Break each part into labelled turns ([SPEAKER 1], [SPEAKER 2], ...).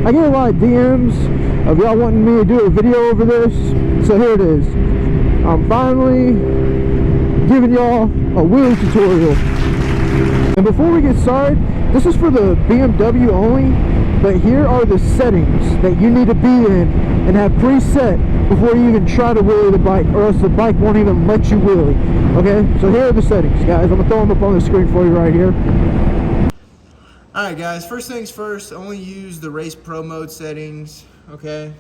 [SPEAKER 1] I get a lot of DMs of y'all wanting me to do a video over this, so here it is. I'm finally giving y'all a wheelie tutorial. And before we get started, this is for the BMW only, but here are the settings that you need to be in and have preset before you even try to wheelie the bike, or else the bike won't even let you wheelie. Okay, so here are the settings, guys. I'm gonna throw them up on the screen for you right here.
[SPEAKER 2] Alright guys, first things first, only use the race pro mode settings, okay?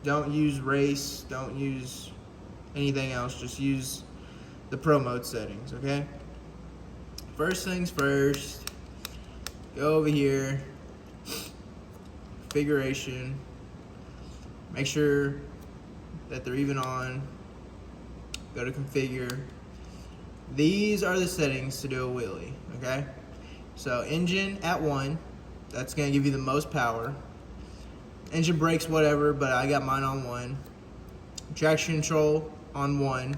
[SPEAKER 2] Don't use race, don't use anything else, just use the pro mode settings, okay? First things first, go over here, configuration, make sure that they're even on, go to configure. These are the settings to do a wheelie, okay? So engine at 1, that's going to give you the most power. Engine brakes, whatever, but I got mine on 1. Traction control on 1.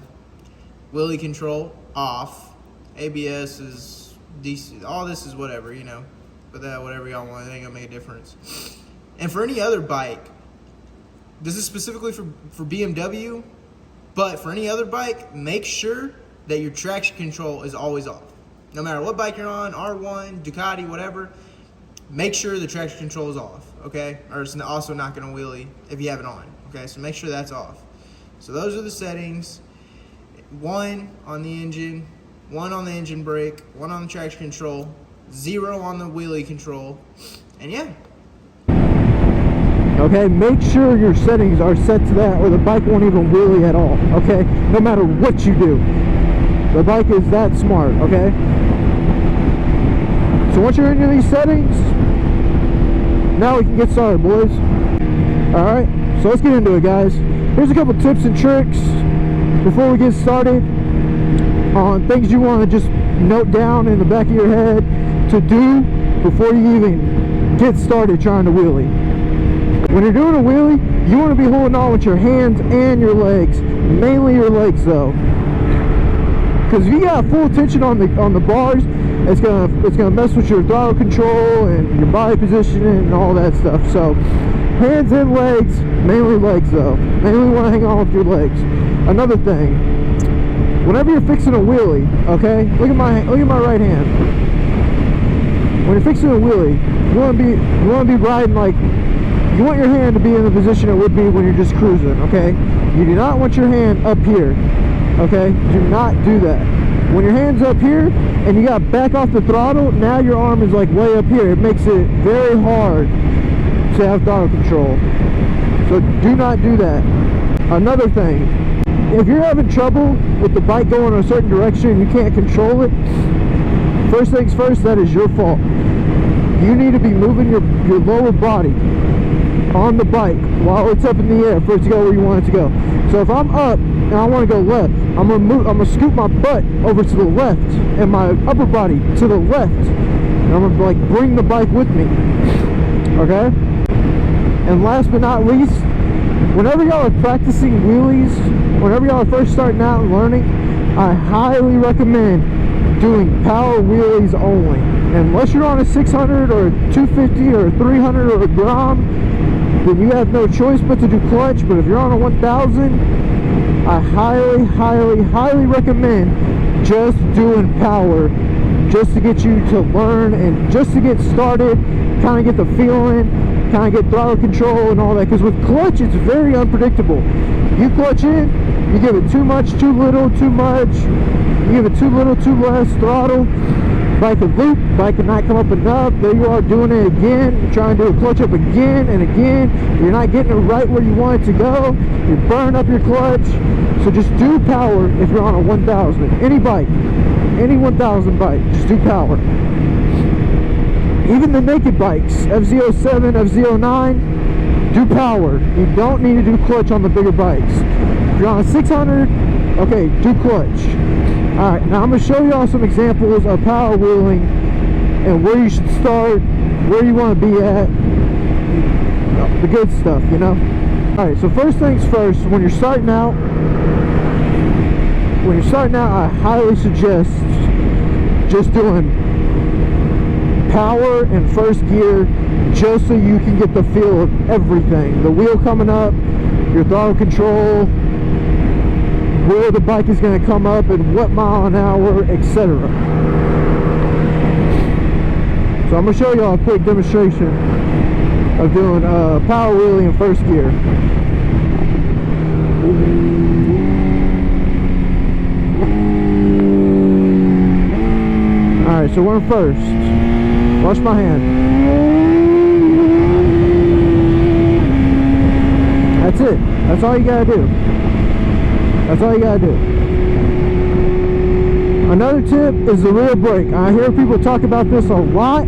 [SPEAKER 2] Wheelie control off. ABS is decent. All this is whatever, you know. But that, whatever y'all want, it ain't going to make a difference. And for any other bike, this is specifically for BMW, but for any other bike, make sure that your traction control is always off. No matter what bike you're on, R1, Ducati, whatever, make sure the traction control is off, okay? Or it's also not going to wheelie if you have it on, okay? So make sure that's off. So those are the settings. 1 on the engine, 1 on the engine brake, 1 on the traction control, 0 on the wheelie control, and yeah.
[SPEAKER 1] Okay, make sure your settings are set to that or the bike won't even wheelie at all, okay? No matter what you do. The bike is that smart, okay? So once you're into these settings, now we can get started, boys. Alright, so let's get into it, guys. Here's a couple tips and tricks before we get started on things you want to just note down in the back of your head to do before you even get started trying to wheelie. When you're doing a wheelie, you want to be holding on with your hands and your legs, mainly your legs though. Because if you got full tension on the bars, it's gonna mess with your throttle control and your body positioning and all that stuff. So hands and legs, mainly legs though. Mainly want to hang on with your legs. Another thing, whenever you're fixing a wheelie, okay, look at my right hand. When you're fixing a wheelie, you want to be riding like, you want your hand to be in the position it would be when you're just cruising, okay? You do not want your hand up here. Okay, do not do that. When your hand's up here and you got back off the throttle, now your arm is like way up here. It makes it very hard to have throttle control. So do not do that. Another thing, if you're having trouble with the bike going in a certain direction and you can't control it, first things first, that is your fault. You need to be moving your lower body on the bike while it's up in the air for it to go where you want it to go. So if I'm up and I want to go left, I'm gonna scoop my butt over to the left and my upper body to the left, and I'm gonna like bring the bike with me. Okay? And last but not least, whenever y'all are practicing wheelies, whenever y'all are first starting out and learning, I highly recommend doing power wheelies only. Unless you're on a 600 or a 250 or a 300 or a Grom, then you have no choice but to do clutch. But if you're on a 1000, I highly recommend just doing power, just to get you to learn and just to get started, kind of get the feeling, kind of get throttle control and all that. Because with clutch, it's very unpredictable. You clutch in, you give it too much, too little, too much. You give it too little, too less throttle. Bike could loop, bike could not come up enough. There you are doing it again. You're trying to do a clutch up again and again. You're not getting it right where you want it to go. You're burning up your clutch. So just do power if you're on a 1000. Any bike, any 1000 bike, just do power. Even the naked bikes, FZ07, FZ09, do power. You don't need to do clutch on the bigger bikes. If you're on a 600, okay, do clutch. Alright, now I'm going to show y'all some examples of power wheeling and where you should start, where you want to be at, the good stuff, you know. Alright, so first things first, when you're starting out, I highly suggest just doing power in first gear, just so you can get the feel of everything. The wheel coming up, your throttle control, where the bike is going to come up and what mile an hour, etc. So I'm going to show y'all a quick demonstration of doing power wheelie in first gear. Alright, so we're in first. Wash my hand. That's it. That's all you gotta do. That's all you gotta do. Another tip is the rear brake. I hear people talk about this a lot.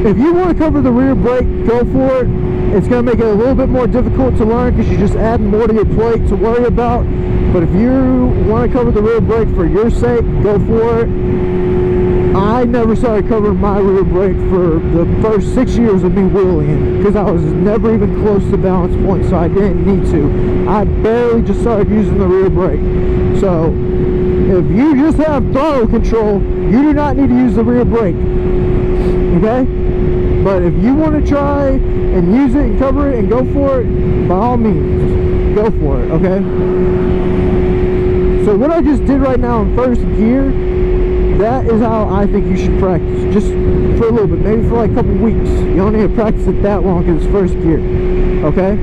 [SPEAKER 1] If you want to cover the rear brake, go for it. It's going to make it a little bit more difficult to learn because you're just adding more to your plate to worry about. But if you want to cover the rear brake for your sake, go for it. I never started covering my rear brake for the first 6 years of me wheeling because I was never even close to balance point, so I didn't need to. I barely just started using the rear brake. So if you just have throttle control, you do not need to use the rear brake. Okay? But if you want to try and use it and cover it and go for it, by all means, go for it, okay? So what I just did right now in first gear, that is how I think you should practice. Just for a little bit, maybe for like a couple weeks. You don't need to practice it that long because it's first gear, okay?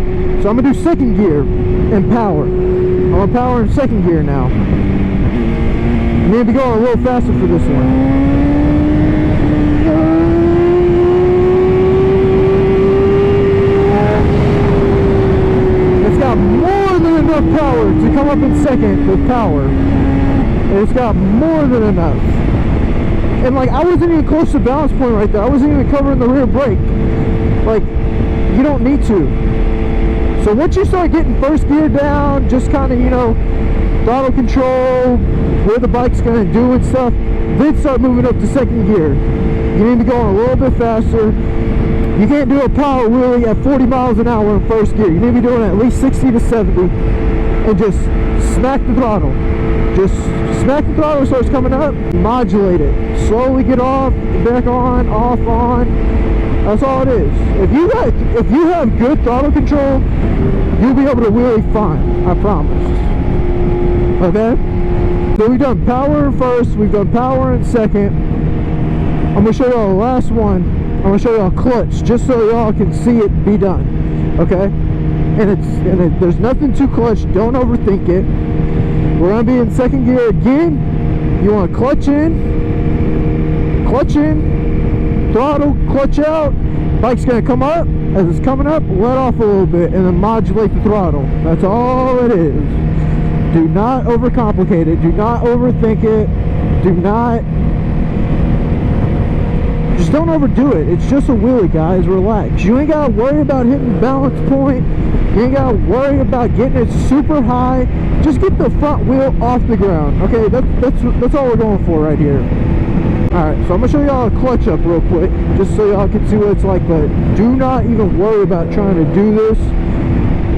[SPEAKER 1] So I'm going to do second gear and power. I'm going to power in second gear now. I'm going to be going a little faster for this one. More than enough power to come up in second with power. It's got more than enough. And like, I wasn't even close to balance point right there. I wasn't even covering the rear brake. Like, you don't need to. So once you start getting first gear down, just kind of, you know, throttle control, where the bike's going to do and stuff, then start moving up to second gear. You need to be going a little bit faster. You can't do a power wheelie at 40 miles an hour in first gear. You need to be doing at least 60 to 70 and just smack the throttle. Just smack the throttle so it's coming up, modulate it. Slowly get off, back on, off, on. That's all it is. If you have good throttle control, you'll be able to wheelie fine, I promise. Okay? So we've done power in first, we've done power in second. I'm going to show y'all the last one. I'm going to show y'all clutch, just so y'all can see it be done, okay? And there's nothing to clutch, don't overthink it. We're going to be in second gear again. You want to clutch in, throttle, clutch out. Bike's going to come up. As it's coming up, let off a little bit and then modulate the throttle. That's all it is. Do not overcomplicate it. Do not overthink it. Just don't overdo it. It's just a wheelie, guys. Relax. You ain't got to worry about hitting balance point. You ain't got to worry about getting it super high. Just get the front wheel off the ground. Okay, that's all we're going for right here. Alright, so I'm going to show y'all a clutch up real quick, just so y'all can see what it's like, but do not even worry about trying to do this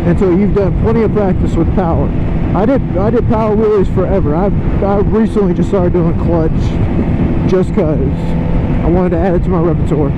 [SPEAKER 1] until you've done plenty of practice with power. I did power wheelies forever. I recently just started doing clutch just because I wanted to add it to my repertoire.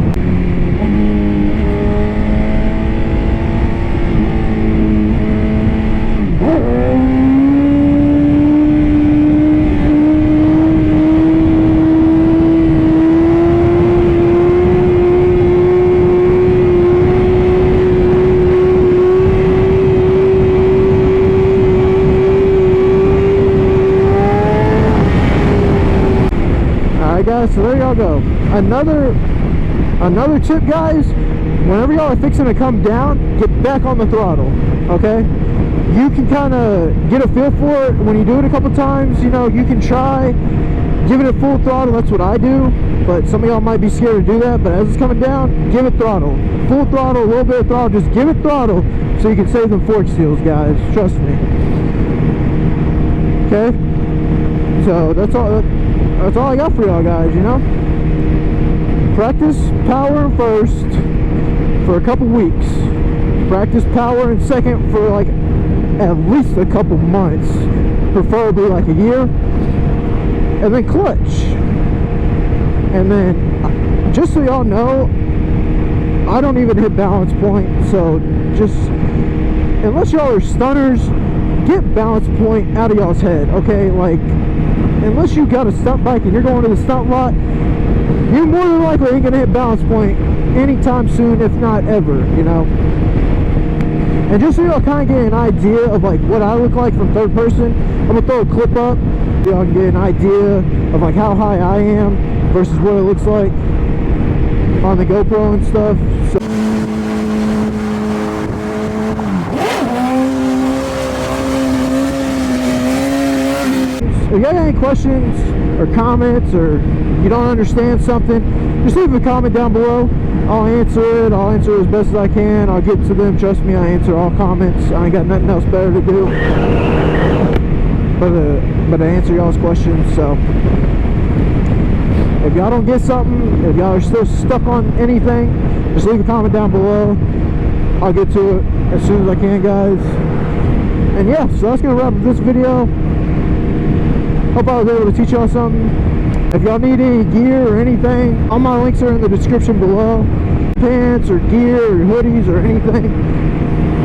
[SPEAKER 1] So there y'all go. Another tip, guys, whenever y'all are fixing to come down, get back on the throttle, okay? You can kind of get a feel for it when you do it a couple times. You know, you can try giving it full throttle. That's what I do, but some of y'all might be scared to do that. But as it's coming down, give it throttle, full throttle, a little bit of throttle. Just give it throttle so you can save them fork seals, guys. Trust me. Okay, so that's all I got for y'all guys, you know. Practice power first for a couple weeks. Practice power in second for like at least a couple months, preferably like a year. And then clutch. And then just so y'all know, I don't even hit balance point. So just, unless y'all are stunners, get balance point out of y'all's head, okay? Like, unless you got a stunt bike and you're going to the stunt lot, you more than likely ain't gonna hit balance point anytime soon, if not ever, you know? And just so y'all kind of get an idea of like what I look like from third person, I'm gonna throw a clip up so y'all can get an idea of like how high I am versus what it looks like on the GoPro and stuff. So if you got any questions or comments, or you don't understand something, just leave a comment down below. I'll answer it. I'll answer it as best as I can. I'll get to them. Trust me, I answer all comments. I ain't got nothing else better to do but to answer y'all's questions. So if y'all don't get something, if y'all are still stuck on anything, just leave a comment down below. I'll get to it as soon as I can, guys. And yeah, so that's gonna wrap up this video. Hope I was able to teach y'all something. If y'all need any gear or anything, all my links are in the description below. Pants or gear or hoodies or anything.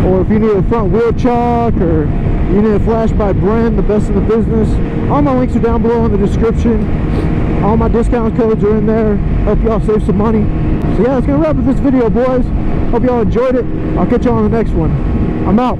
[SPEAKER 1] Or if you need a front wheel chock, or you need a flash by Bren, the best in the business, all my links are down below in the description. All my discount codes are in there. Help y'all save some money. So yeah, that's gonna wrap up this video, boys. Hope y'all enjoyed it. I'll catch y'all on the next one. I'm out.